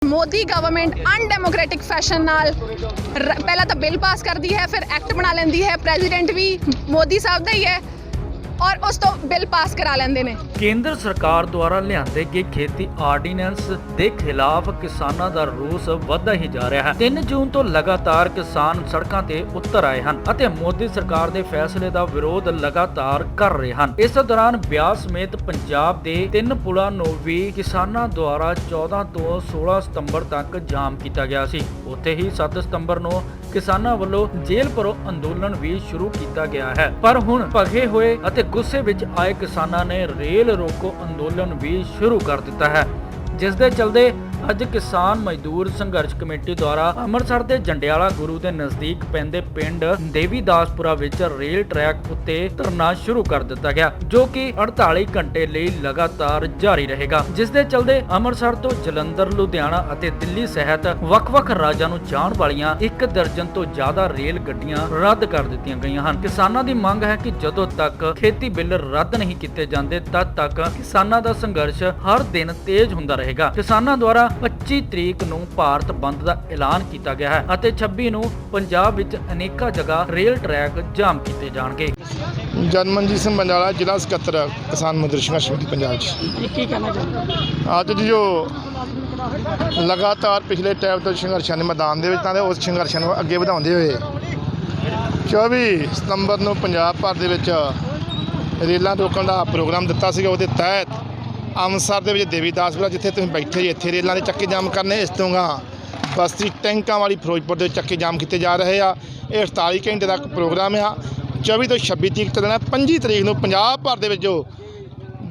Modi government undemocratic fashion नाल पहला तो बिल पास करती है, फिर एक्ट बना लेंदी है। प्रेजिडेंट भी मोदी साहब का ही है और उस तो बिल पास करा लेंदे ने। ਕੇਂਦਰ ਸਰਕਾਰ ਦੁਆਰਾ ਲਿਆਂਦੇ ਗਏ ਖੇਤੀ ਆਰਡੀਨੈਂਸ ਦੇ ਖਿਲਾਫ ਕਿਸਾਨਾਂ ਦਾ ਰੋਸ ਵਧਦਾ ਹੀ ਜਾ ਰਿਹਾ ਹੈ। 3 ਜੂਨ ਤੋਂ ਲਗਾਤਾਰ ਕਿਸਾਨ ਸੜਕਾਂ ਤੇ ਉਤਰ ਆਏ ਹਨ ਅਤੇ ਮੋਦੀ ਸਰਕਾਰ ਦੇ ਫੈਸਲੇ ਦਾ ਵਿਰੋਧ ਲਗਾਤਾਰ ਕਰ ਰਹੇ ਹਨ। ਇਸ ਦੌਰਾਨ ਬਿਆਸ ਸਮੇਤ ਪੰਜਾਬ ਦੇ 3 ਪੁਲਾਂ ਨੂੰ ਵੀ ਕਿਸਾਨਾਂ ਦੁਆਰਾ 14 ਤੋਂ 16 ਸਤੰਬਰ ਤੱਕ ਜਾਮ ਕੀਤਾ ਗਿਆ ਸੀ। ਉੱਥੇ ਹੀ 7 ਸਤੰਬਰ ਨੂੰ ਕਿਸਾਨਾਂ ਵੱਲੋਂ ਜੇਲ੍ਹ ਭਰੋ ਅੰਦੋਲਨ ਵੀ ਸ਼ੁਰੂ ਕੀਤਾ ਗਿਆ ਹੈ। ਪਰ ਹੁਣ ਭਗੇ ਹੋਏ ਅਤੇ ਗੁੱਸੇ ਵਿੱਚ ਆਏ ਕਿਸਾਨਾਂ ਨੇ ਰੇਲ ਰੋਕੋ ਅੰਦੋਲਨ ਵੀ ਸ਼ੁਰੂ ਕਰ ਦਿੱਤਾ ਹੈ, ਜਿਸ ਦੇ ਚਲਦੇ ਅੱਜ ਕਿਸਾਨ ਮਜ਼ਦੂਰ ਸੰਘਰਸ਼ ਕਮੇਟੀ ਦੁਆਰਾ ਅੰਮ੍ਰਿਤਸਰ ਦੇ ਜੰਡਿਆਲਾ ਗੁਰੂ ਦੇ ਨਜ਼ਦੀਕ ਪੈਂਦੇ ਪਿੰਡ ਦੇਵੀਦਾਸਪੁਰਾ ਵਿੱਚ ਰੇਲ ਟਰੈਕ ਉੱਤੇ ਧਰਨਾ ਸ਼ੁਰੂ ਕਰ ਦਿੱਤਾ ਗਿਆ, ਜੋ ਕਿ 48 ਘੰਟੇ ਲਈ ਲਗਾਤਾਰ ਜਾਰੀ ਰਹੇਗਾ। ਜਿਸ ਦੇ ਚਲਦੇ ਅੰਮ੍ਰਿਤਸਰ ਤੋਂ ਜਲੰਧਰ, ਲੁਧਿਆਣਾ ਅਤੇ ਦਿੱਲੀ ਸਹਿਤ ਵੱਖ-ਵੱਖ ਰਾਜਾਂ ਨੂੰ ਜਾਣ ਵਾਲੀਆਂ 1 ਦਰਜਨ ਤੋਂ ਜ਼ਿਆਦਾ ਰੇਲ ਗੱਡੀਆਂ ਰੱਦ ਕਰ ਦਿੱਤੀਆਂ ਗਈਆਂ ਹਨ। ਕਿਸਾਨਾਂ ਦੀ ਮੰਗ ਹੈ ਕਿ ਜਦੋਂ ਤੱਕ ਖੇਤੀ ਬਿੱਲ ਰੱਦ ਨਹੀਂ ਕੀਤੇ ਜਾਂਦੇ, ਤਦ ਤੱਕ ਕਿਸਾਨਾਂ ਦਾ ਸੰਘਰਸ਼ ਹਰ ਦਿਨ ਤੇਜ਼ ਹੁੰਦਾ ਰਹੇਗਾ। ਕਿਸਾਨਾਂ ਦੁਆਰਾ 25 ਤਰੀਕ ਨੂੰ ਭਾਰਤ ਬੰਦ ਦਾ ਐਲਾਨ ਕੀਤਾ ਗਿਆ ਹੈ ਅਤੇ 26 ਨੂੰ ਪੰਜਾਬ ਵਿੱਚ ਅਨੇਕਾਂ ਜਗ੍ਹਾ ਰੇਲ ਟਰੈਕ ਜਾਮ ਕੀਤੇ ਜਾਣਗੇ। ਜਨਮਨਜੀਤ ਸਿੰਘ ਬੰਜਾਲਾ, ਜ਼ਿਲ੍ਹਾ ਸਕੱਤਰ ਕਿਸਾਨ ਮਜ਼ਦੂਰ ਸੰਘਰਸ਼ ਕਮੇਟੀ ਪੰਜਾਬ 'ਚ। ਕੀ ਕਹਿਣਾ ਚਾਹੁੰਦੇ? ਅੱਜ ਜੋ ਲਗਾਤਾਰ ਪਿਛਲੇ ਟਾਈਮ ਤੋਂ ਸੰਘਰਸ਼ਾਂ ਦੇ ਮੈਦਾਨ ਦੇ ਵਿੱਚ ਤਾਂ ਉਸ ਸੰਘਰਸ਼ਾਂ ਨੂੰ ਅੱਗੇ ਵਧਾਉਂਦੇ ਹੋਏ 24 ਸਤੰਬਰ ਨੂੰ ਪੰਜਾਬ ਭਰ ਦੇ ਵਿੱਚ ਰੇਲਾਂ ਰੋਕਣ ਦਾ ਪ੍ਰੋਗਰਾਮ ਦਿੱਤਾ ਸੀਗਾ। ਉਹਦੇ ਤਹਿਤ ਅੰਮ੍ਰਿਤਸਰ ਦੇ ਵਿੱਚ ਦੇਵੀਦਾਸਪੁਰਾ, ਜਿੱਥੇ ਤੁਸੀਂ ਬੈਠੇ ਜੀ, ਇੱਥੇ ਰੇਲਾਂ ਦੇ ਚੱਕੇ ਜਾਮ ਕਰਨੇ। ਇਸ ਤੋਂ ਬਸਤੀ ਟੈਂਕਾਂ ਵਾਲੀ ਫਿਰੋਜ਼ਪੁਰ ਦੇ ਚੱਕੇ ਜਾਮ ਕੀਤੇ ਜਾ ਰਹੇ ਆ। ਇਹ 48 ਘੰਟੇ ਦਾ ਪ੍ਰੋਗਰਾਮ ਆ। 24 ਤੋਂ 26 ਤਰੀਕ ਤੱਕ 25 ਤਰੀਕ ਨੂੰ ਪੰਜਾਬ ਭਰ ਦੇ ਵਿੱਚ ਜੋ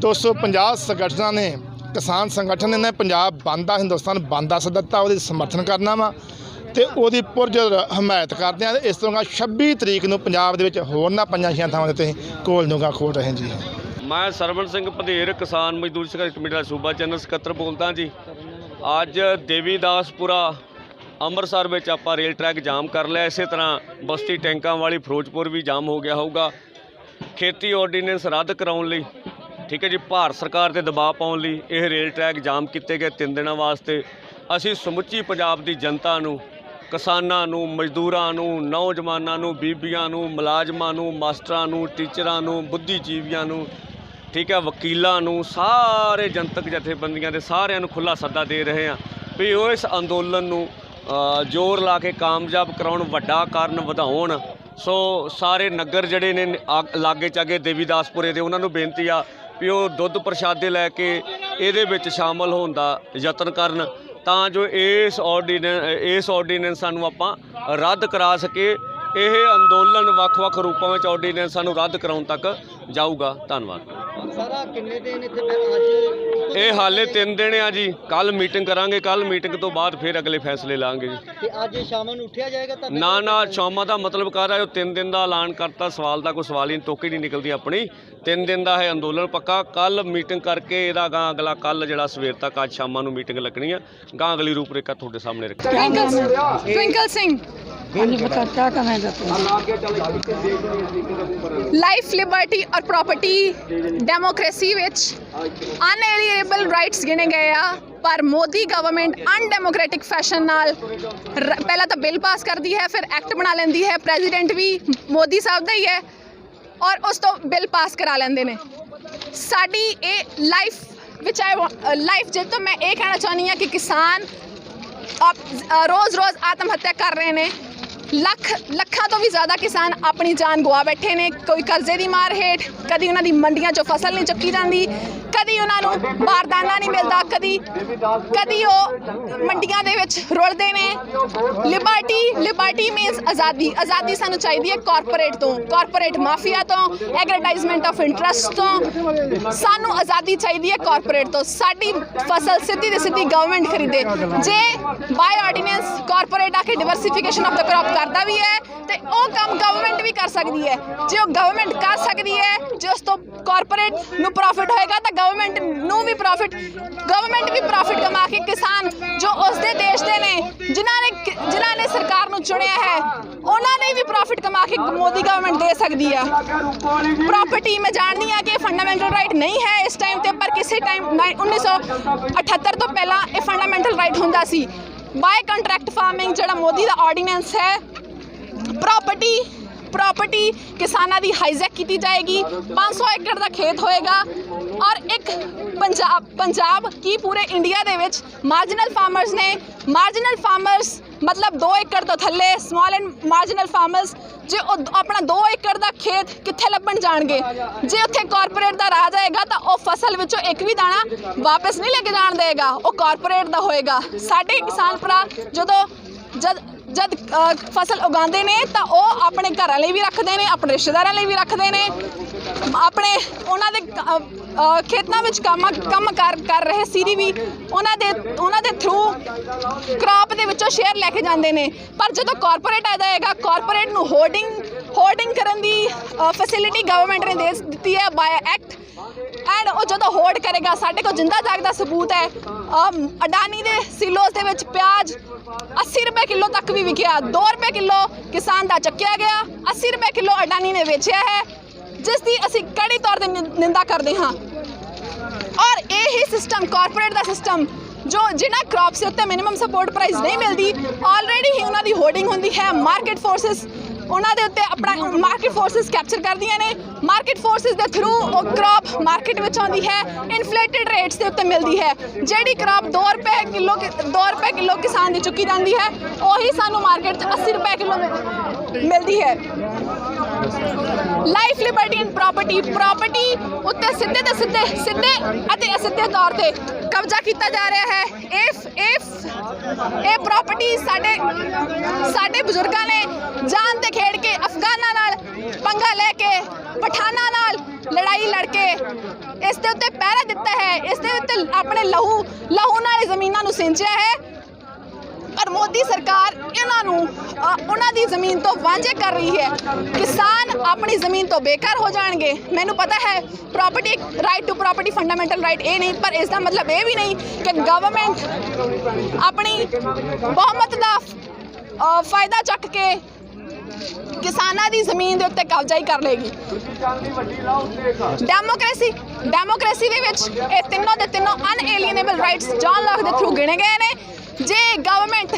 250 ਸੰਗਠਨਾਂ ਨੇ, ਕਿਸਾਨ ਸੰਗਠਨ ਨੇ ਪੰਜਾਬ ਬੰਦ ਦਾ, ਹਿੰਦੁਸਤਾਨ ਬੰਦ ਦਾ ਸੱਦਾ ਦਿੱਤਾ, ਉਹਦੀ ਸਮਰਥਨ ਕਰਨਾ ਵਾ ਅਤੇ ਉਹਦੀ ਪੁਰਜੋਰ ਹਮਾਇਤ ਕਰਦੇ ਹਾਂ। ਇਸ ਤੋਂ 26 ਤਰੀਕ ਨੂੰ ਪੰਜਾਬ ਦੇ ਵਿੱਚ ਹੋਰ ਨਾ 5-6 ਥਾਵਾਂ ਦੇ ਤੁਸੀਂ ਕੋਲ ਨੂੰਗਾ ਖੋਲ ਰਹੇ ਜੀ। ਮੈਂ ਸਰਵਣ ਸਿੰਘ ਭਦੇਰ, ਕਿਸਾਨ ਮਜ਼ਦੂਰ ਸੰਘਰਸ਼ ਕਮੇਟੀ ਦਾ ਸੂਬਾ ਜਨਰਲ ਸਕੱਤਰ ਬੋਲਦਾ ਜੀ। ਅੱਜ ਦੇਵੀਦਾਸਪੁਰਾ ਅੰਮ੍ਰਿਤਸਰ ਵਿੱਚ ਆਪਾਂ ਰੇਲ ਟਰੈਕ ਜਾਮ ਕਰ ਲਿਆ। ਇਸੇ ਤਰ੍ਹਾਂ ਬਸਤੀ ਟੈਂਕਾਂ ਵਾਲੀ ਫਿਰੋਜ਼ਪੁਰ ਵੀ ਜਾਮ ਹੋ ਗਿਆ ਹੋਊਗਾ। ਖੇਤੀ ਆਰਡੀਨੈਂਸ ਰੱਦ ਕਰਾਉਣ ਲਈ, ਠੀਕ ਹੈ ਜੀ, ਭਾਰਤ ਸਰਕਾਰ 'ਤੇ ਦਬਾਅ ਪਾਉਣ ਲਈ ਇਹ ਰੇਲ ਟਰੈਕ ਜਾਮ ਕੀਤੇ ਗਏ 3 ਦਿਨਾਂ ਵਾਸਤੇ। ਅਸੀਂ ਸਮੁੱਚੀ ਪੰਜਾਬ ਦੀ ਜਨਤਾ ਨੂੰ, ਕਿਸਾਨਾਂ ਨੂੰ, ਮਜ਼ਦੂਰਾਂ ਨੂੰ, ਨੌਜਵਾਨਾਂ ਨੂੰ, ਬੀਬੀਆਂ ਨੂੰ, ਮੁਲਾਜ਼ਮਾਂ ਨੂੰ, ਮਾਸਟਰਾਂ ਨੂੰ, ਟੀਚਰਾਂ ਨੂੰ, ਬੁੱਧੀਜੀਵੀਆਂ ਨੂੰ, ਠੀਕ ਹੈ, ਵਕੀਲਾਂ ਨੂੰ, ਸਾਰੇ ਜਨਤਕ ਜਥੇਬੰਦੀਆਂ ਦੇ ਸਾਰਿਆਂ ਨੂੰ ਖੁੱਲ੍ਹਾ ਸੱਦਾ ਦੇ ਰਹੇ ਹਾਂ ਵੀ ਉਹ ਇਸ ਅੰਦੋਲਨ ਨੂੰ ਜ਼ੋਰ ਲਾ ਕੇ ਕਾਮਯਾਬ ਕਰਾਉਣ, ਵੱਡਾ ਕਾਰਨ ਵਧਾਉਣ। ਸੋ ਸਾਰੇ ਨਗਰ ਜਿਹੜੇ ਨੇ ਲਾਗੇ ਚਾਗੇ ਦੇਵੀਦਾਸਪੁਰੇ ਦੇ, ਉਹਨਾਂ ਨੂੰ ਬੇਨਤੀ ਆ ਵੀ ਉਹ ਦੁੱਧ ਪ੍ਰਸ਼ਾਦੇ ਲੈ ਕੇ ਇਹਦੇ ਵਿੱਚ ਸ਼ਾਮਲ ਹੋਣ ਦਾ ਯਤਨ ਕਰਨ, ਤਾਂ ਜੋ ਇਸ ਆਰਡੀਨੈਂਸਾਂ ਨੂੰ ਆਪਾਂ ਰੱਦ ਕਰਾ ਸਕੇ। ਇਹ ਅੰਦੋਲਨ ਵੱਖ-ਵੱਖ ਰੂਪਾਂ ਵਿੱਚ ਆਰਡੀਨੈਂਸਾਂ ਨੂੰ ਰੱਦ ਕਰਾਉਣ ਤੱਕ ਜਾਊਗਾ। ਧੰਨਵਾਦ। ਸਾਰਾ ਕਿੰਨੇ ਦਿਨ ਇੱਥੇ ਅੱਜ ਇਹ ਹਾਲੇ 3 ਦਿਨ ਆ ਜੀ। ਕੱਲ ਮੀਟਿੰਗ ਕਰਾਂਗੇ, ਕੱਲ ਮੀਟਿੰਗ ਤੋਂ ਬਾਅਦ ਫਿਰ ਅਗਲੇ ਫੈਸਲੇ ਲਾਂਗੇ ਜੀ। ਤੇ ਅੱਜ ਸ਼ਾਮ ਨੂੰ ਉੱਠਿਆ ਜਾਏਗਾ ਤਾਂ ਨਾ ਸ਼ਾਮਾਂ ਦਾ ਮਤਲਬ ਕਰ ਰਿਹਾ, ਉਹ 3 ਦਿਨ ਦਾ ਐਲਾਨ ਕਰਤਾ। ਸਵਾਲ ਦਾ ਕੋਈ ਸਵਾਲ ਹੀ ਤੋਕੀ ਨਹੀਂ ਨਿਕਲਦੀ ਆਪਣੀ। 3 ਦਿਨ ਦਾ ਹੈ ਅੰਦੋਲਨ ਪੱਕਾ। ਕੱਲ ਮੀਟਿੰਗ ਕਰਕੇ ਇਹਦਾ ਗਾਂ ਅਗਲਾ ਕੱਲ ਜਿਹੜਾ ਸਵੇਰ ਤੱਕ, ਅੱਜ ਸ਼ਾਮਾਂ ਨੂੰ ਮੀਟਿੰਗ ਲੱਗਣੀ ਆ। ਗਾਂ ਅਗਲੀ ਰੂਪਰੇਖਾ ਤੁਹਾਡੇ ਸਾਹਮਣੇ ਰੱਖੀ। ट्विंकल सिंह, लाइफ, लिबर्टी और प्रॉपर्टी डेमोक्रेसी विच अनएलिएनेबल राइट्स गिने गए आ, पर मोदी गवर्नमेंट अनडेमोक्रेटिक फैशन नाल पहला तो बिल पास करती है, फिर एक्ट बना लेंदी है। प्रेजिडेंट भी मोदी साहब का ही है और उस तो बिल पास करा लेंदे ने। साडी ये लाइफ विच लाइफ जे तो मैं ये कहना चाहनी हाँ कि किसान रोज़ आत्महत्या कर रहे हैं। ਲੱਖਾਂ ਤੋਂ ਵੀ ਜ਼ਿਆਦਾ ਕਿਸਾਨ ਆਪਣੀ ਜਾਨ ਗਵਾ ਬੈਠੇ ਨੇ। ਕੋਈ ਕਰਜ਼ੇ ਦੀ ਮਾਰ ਹੇਠ, ਕਦੀ ਉਹਨਾਂ ਦੀ ਮੰਡੀਆਂ 'ਚੋਂ ਫਸਲ ਨਹੀਂ ਚੱਕੀ ਜਾਂਦੀ, ਕਦੀ ਉਹਨਾਂ ਨੂੰ ਬਾਰਦਾਨਾ ਨਹੀਂ ਮਿਲਦਾ, ਕਦੀ ਉਹ ਮੰਡੀਆਂ ਦੇ ਵਿੱਚ ਰੁਲਦੇ ਨੇ। ਲਿਬਰਟੀ ਮੀਨਸ ਆਜ਼ਾਦੀ ਸਾਨੂੰ ਚਾਹੀਦੀ ਹੈ ਕਾਰਪੋਰੇਟ ਤੋਂ, ਕਾਰਪੋਰੇਟ ਮਾਫੀਆ ਤੋਂ, ਐਗਰੀਟਾਈਜ਼ਮੈਂਟ ਆਫ ਇੰਟਰਸਟ ਤੋਂ। ਸਾਨੂੰ ਆਜ਼ਾਦੀ ਚਾਹੀਦੀ ਹੈ ਕਾਰਪੋਰੇਟ ਤੋਂ। ਸਾਡੀ ਫਸਲ ਸਿੱਧੀ ਦੀ ਸਿੱਧੀ ਗਵਰਨਮੈਂਟ ਖਰੀਦੇ। ਜੇ ਬਾਈ ਆਰਡੀਨੈਂਸ ਕਾਰਪੋਰੇਟ ਆ ਕੇ ਡਿਵਰਸੀਫਿਕੇਸ਼ਨ ਆਫ ਦ ਕ੍ਰੌਪ करता भी है तो वो काम गवर्नमेंट भी कर सकती है। जो गवर्नमेंट कर सकती है, जो उस तो कॉरपोरेट नू प्रॉफिट होएगा तो गवर्नमेंट नू भी प्रॉफिट, गवर्नमेंट भी प्रॉफिट कमा के किसान जो उस दे देश दे ने जिन्होंने सरकार नू चुनिया है, उन्होंने भी प्रॉफिट कमा ਕਿ ਮੋਦੀ ਗਵਰਨਮੈਂਟ ਦੇ ਸਕਦੀ ਆ। ਪ੍ਰੋਪਰਟੀ ਮੈਂ ਜਾਣਦੀ ਹਾਂ ਕਿ ਫੰਡਾਮੈਂਟਲ ਰਾਈਟ ਨਹੀਂ ਹੈ ਇਸ ਟਾਈਮ ਤੇ, ਪਰ ਕਿਸੇ ਟਾਈਮ 1978 ਤੋਂ ਪਹਿਲਾਂ ਇਹ ਫੰਡਾਮੈਂਟਲ ਰਾਈਟ ਹੁੰਦਾ ਸੀ। ਬਾਏ ਕੰਟਰੈਕਟ ਫਾਰਮਿੰਗ ਜਿਹੜਾ ਮੋਦੀ ਦਾ ਆਰਡੀਨੈਂਸ ਹੈ, प्रॉपर्टी किसानां दी हाईजैक की जाएगी। 500 एकड़ का खेत होएगा और एक पंजाब की पूरे इंडिया दे विच मार्जिनल फार्मर्स ने, मार्जिनल फार्मर्स मतलब 2 एकड़ तो थल्ले स्मॉल एंड मार्जिनल फार्मर्स जे अपना 2 एकड़ का खेत कित्थे लभण जाणगे। जे उत्थे कॉरपोरेट दा राज आएगा तो वह फसल विचों एक भी दाना वापस नहीं लेके जाण देगा, वो कॉरपोरेट दा होएगा। साडे किसान भरा जद फसल उगाते हैं तो वह अपने घर लिए भी रखते हैं, अपने रिश्तेदारों लिए भी रखते हैं, अपने उन्होंने खेतों में काम कर रहे सीरी भी उन्होंने थ्रू क्रॉप के विचों शेयर लैके जाते हैं। पर जो कॉरपोरेट आ जाएगा, कॉरपोरेट नूं होर्डिंग करने की फैसिलिटी गवर्नमेंट ने दे दी है बाय एक्ट। एंड वो जो होर्ड करेगा, साढ़े को जिंदा जागदा सबूत है, अडानी के सिलोस के विच प्याज 80 रुपए किलो तक भी विकिया। 2 रुपए किलो किसान का चक्या गया, 80 रुपए किलो अडानी ने बेचिया है, जिसकी असी कड़ी तौर पर निंदा करते हाँ। और यही सिस्टम कॉरपोरेट का सिस्टम जो जिन्हें क्रॉप से उत्ते मिनिमम सपोर्ट प्राइस नहीं मिलती, ऑलरेडी ही उन्होंने होर्डिंग होंदी है। मार्केट फोर्सिस उन्होंने उत्ते अपना मार्केट फोर्सिस कैप्चर कर दिया ने, मार्केट फोर्सिस के थ्रू वो क्रॉप मार्केट में आती है, इन्फ्लेटेड रेट्स के उत्ते मिलती है। जिहड़ी क्रॉप 2 रुपए किलो किसान की चुकी जाती है, वही सानू मार्केट 80 रुपए किलो मिलती है। लाइफ लिबर्टी एंड प्रॉपर्टी उत्ते सीधे अते असिधे तौर पे कब्जा किया जा रहा है। ये प्रॉपर्टी साडे बुजुर्गों ने जान ते खेड़ के अफगाना नाल पंगा लेके पठाना नाल लड़ाई लड़के इस दे उत्ते पहरा दिता है, इस दे उत्ते अपने लहू नाल ज़मीनां नूं सिंचिया है। पर मोदी सरकार उन्हां दी ज़मीन तो वांझे कर रही है। किसान अपनी ज़मीन तो बेकार हो जाएंगे। मैनू पता है property right to property fundamental right ये नहीं, पर इसका मतलब ये भी नहीं कि गवर्नमेंट अपनी बहुमत का फायदा चक के किसानां दी ज़मीन दे उत्ते कब्जा ही कर लेगी। डेमोक्रेसी दे विच ये तीनों दे तीनों अनएलिएनेबल राइट्स जॉन लॉक दे थ्रू गिने गए ने। जे गवर्नमेंट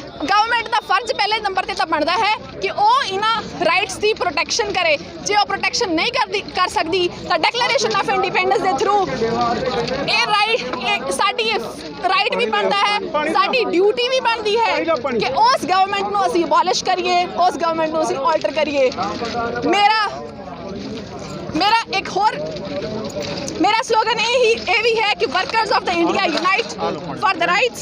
का फर्ज पहले नंबर ते बनता है कि वह इन्हां राइट्स की प्रोटैक्शन करे। जे वो प्रोटैक्शन नहीं कर सकती तो डिक्लेरेशन ऑफ इंडिपेंडेंस के थ्रू साडी राइट भी बनता है, साडी ड्यूटी भी बनती है कि उस गवर्नमेंट को असीं अबॉलिश करिए, उस गवर्नमेंट को असीं ऑल्टर करिए। मेरा स्लोगन ये भी है कि workers of the India unite for the rights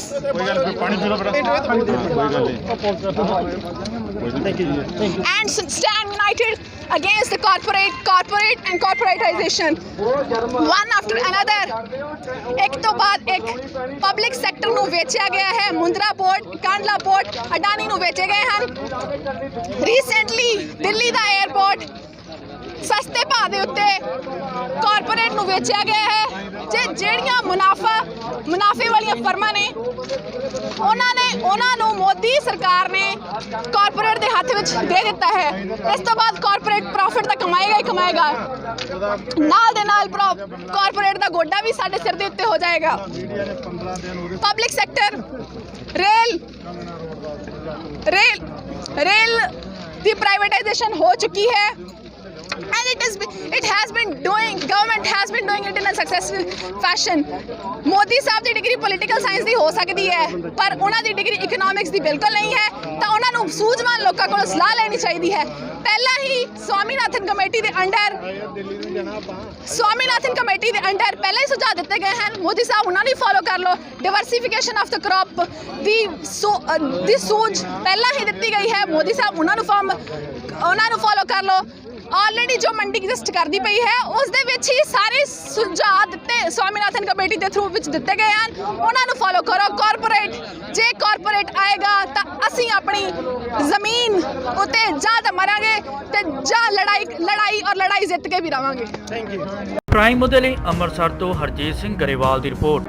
and stand united against the corporate and corporatization one after another। एक तो बाद एक पब्लिक सैक्टर नूं बेचिया गया है। मुंद्रा पोर्ट, कांडला पोर्ट अडानी नूं बेचे गए हैं। रिसेंटली दिल्ली का एयरपोर्ट सस्ते भाव के उत्ते कॉरपोरेट नूं बेचिया गया है। ਜਿਹੜੀਆਂ मुनाफे वाली फर्मां ने उन्होंने मोदी सरकार ने कॉरपोरेट के हाथ में दे दिता है। इस तो बाद कॉरपोरेट प्रॉफिट तो कमाएगा ही कमाएगा, नाल दे नाल कॉरपोरेट का गोडा भी साडे सिर दे उत्ते हो जाएगा। पब्लिक सैक्टर रेल की प्राइवेटाइजेशन हो चुकी है and government has been doing it in a successful fashion। Modi साहब की डिग्री पॉलिटिकल साइंस की हो सकती है, पर उन्होंनी डिग्री इकोनॉमिक्स की बिल्कुल नहीं है। तो उन्होंने सूझवान लोगों को सलाह लेनी चाहिए है। पहला ही स्वामीनाथन कमेटी के अंडर पहले ही सुझाव दिते गए हैं। मोदी साहब उन्होंने फॉलो कर लो। डिवर्सिफिकेशन ऑफ द क्रॉप दी सूझ पहला ही दी गई है। मोदी साहब उन्होंने फॉलो कर लो। ऑलरेडी जो मंडी एग्जिस्ट करती पई है उस दे विच ही सारे सुझाव दिते स्वामीनाथन कमेटी के थ्रू विच दिते गए हैं, उन्होंने फॉलो करो। कॉरपोरेट आएगा तो असी अपनी जमीन उत्ते जां तो मरांगे ते जां लड़ाई जित के भी रहांगे। प्राइम मुद्दे लई ਅੰਮ੍ਰਿਤਸਰ ਤੋਂ ਹਰਜੀਤ ਸਿੰਘ ਗਰੇਵਾਲ ਦੀ ਰਿਪੋर्ट।